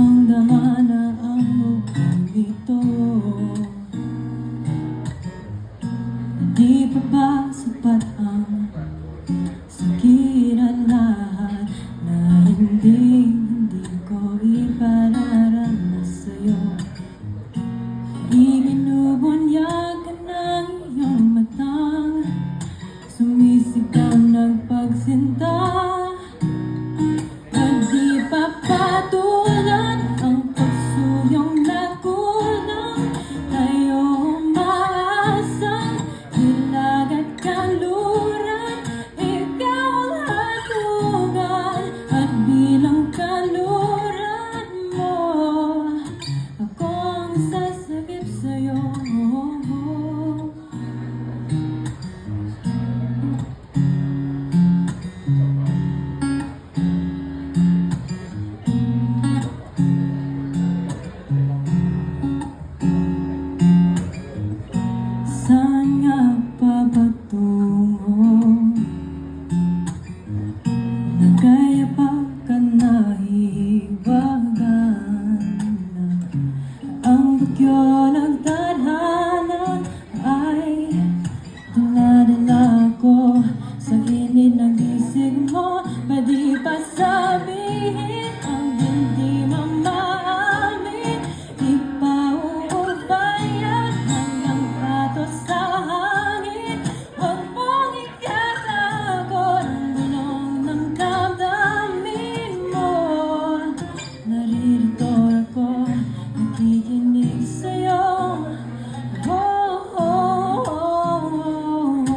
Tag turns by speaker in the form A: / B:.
A: Damang-dama na ang mukhang ito. Di pa ba sapat ang sakit at lahat na hindi ko ipararanas sa'yo? Ibinubunyag ka ng iyong matang sumisigaw ng pagsinta. At di pa patulad ang pagsuyong nakulang tayo umaasang hilag at kaluran. Ikaw ang hatugan at bilang kaluran mo ako ang sasagip sa'yo. Saan nga pa ba tungo? Nagaya pa ka nahiwagan na ang bagyo nagtadhana ay dinadala ko sa gilid ng isip mo. Pwede pa sabihin ang hindi mamaamin, ipauubayan hanggang pato sa hangin. Huwag mong ikatakot ang gulong ng damdamin mo. Naririto ako, nakikinig sa'yo. Oh, oh, oh, oh, oh.